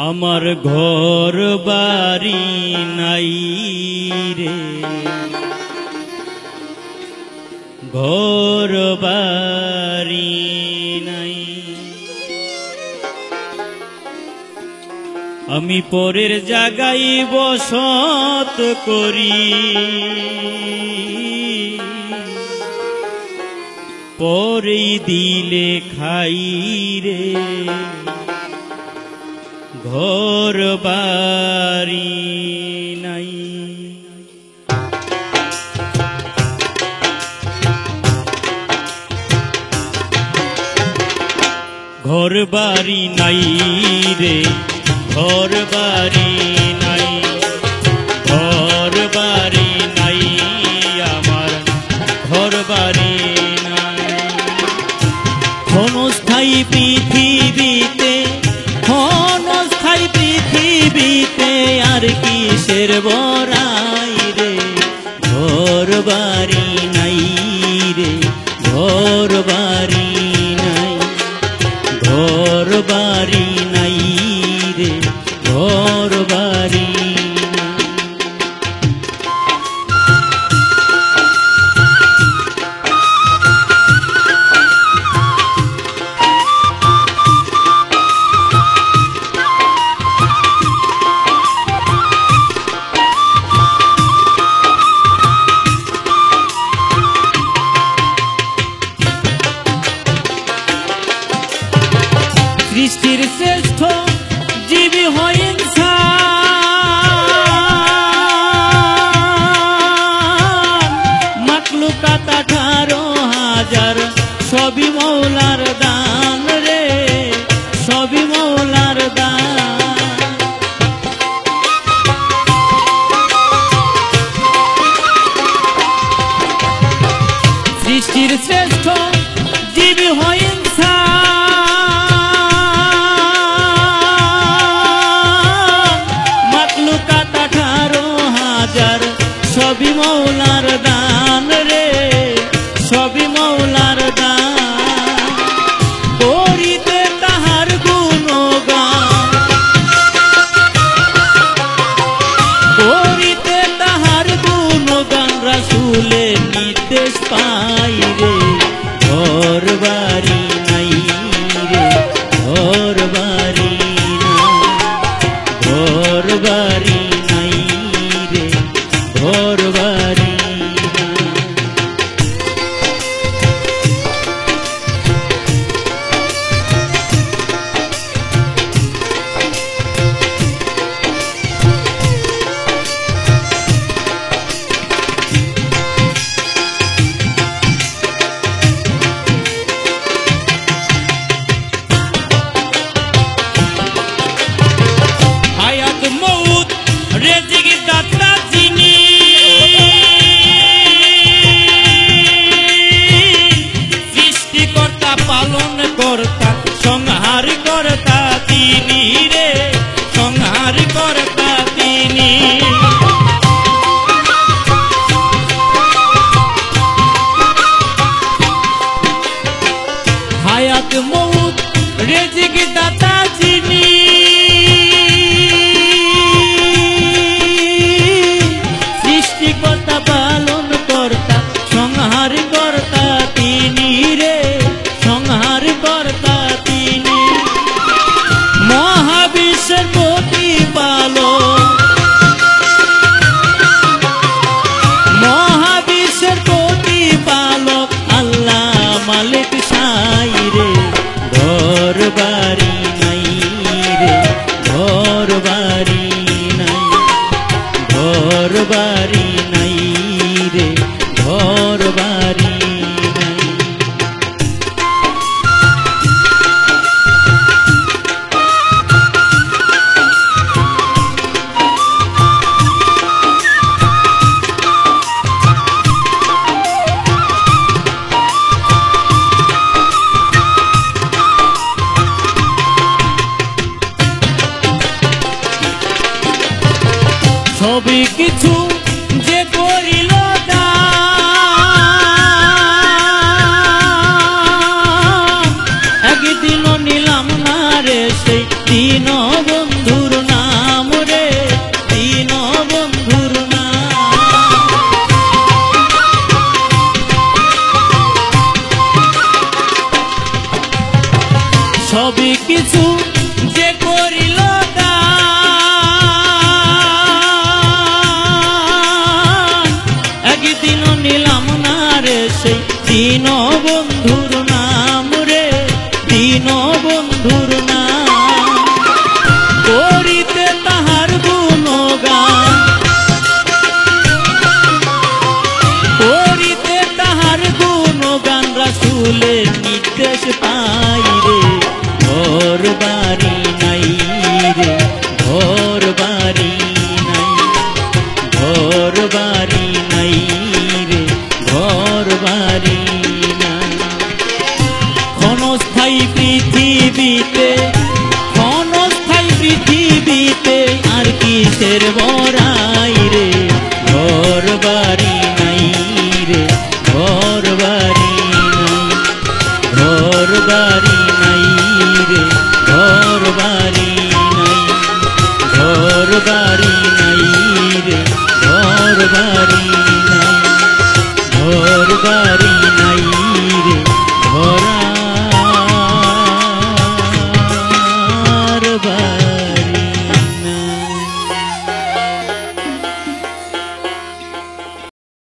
আমার ঘর বাড়ি নাই রে, ঘর বাড়ি নাই। আমি পরের জায়গায় বসত করি, পরেই দিলে খাই রে, ঘর বাড়ি নাই। ঘর বাড়ি নাই রে, ঘর বাড়ি নাই, ঘর বাড়ি নাই আমার, ঘর বাড়ি নাই। ক্ষণস্থায়ী পৃথিবীতে, ক্ষণস্থায়ী পৃথিবীতে আর কিসের বড়াই রে, ঘর বাড়ি নাই রে, ঘর বাড়ি নাই, ঘর বাড়ি নাই রে, ঘর বাড়ি নাই। সৃষ্টির শ্রেষ্ঠ জীবী হয় ইনসান, মাখলুকাত 18,000 সবই মওলার দান রে, সবই মওলার দান। সৃষ্টির শ্রেষ্ঠ জীবী হয় সবই মওলার দান রে, সবই মওলার দান। করিতে তাহার গুণগান, করিতে তাহার গুণগান, রাসূলের নির্দেশ পাই রে, ঘর বাড়ি নাই রে, ঘর বাড়ি নাই, ঘর বাড়ি নাই রে, ঘর বাড়ি নাই। হায়াত মউত রিজিক দাতা যিনি, সৃষ্টিকর্তা পালন কর্তা সংহার কর্তা তিনি রে, সংহার কর্তা তিনি। হায়াত মউত রিজিক দাতা যিনি, সৃষ্টিকর্তা পালন কর্তা সংহার কর্তা তিনি রে, সংহার কর্তা তিনি। মহাবিশ্বের প্রতিপালক, মহাবিশ্বের প্রতিপালক আল্লাহ মালিক সাই রে, ঘর বাড়ি নাই রে, ঘর বাড়ি নাই, ঘর বাড়ি নাই রে, ঘর বাড়ি নাই। সবই কিছু যে করিল দান, একদিনও নিলাম না রে সেই দিন বন্ধু যে করিল দান, একদিনও নিলাম না রে সেই দীন বন্ধুর নাম রে, দীন বন্ধুর নাম। করিতে তাহার গুণগান, করিতে তাহার গুণগান, রাসূলের নির্দেশ পাই রে। ঘর বাড়ি নাই রে, ঘর বাড়ি নাই, ঘর বাড়ি নাই রে, ঘর বাড়ি নাই। ক্ষণস্থায়ী পৃথিবীতে, ক্ষণস্থায়ী পৃথিবীতে আর কিসের বড়াই রে। ঘর বাড়ি নাই রে, ঘর বাড়ি নাই, ঘর বাড়ি নাই রে, ঘর বাড়ি নাই, ঘর বাড়ি নাই রে, ঘর বাড়ি নাই, ঘর বাড়ি নাই রে, ঘর বাড়ি।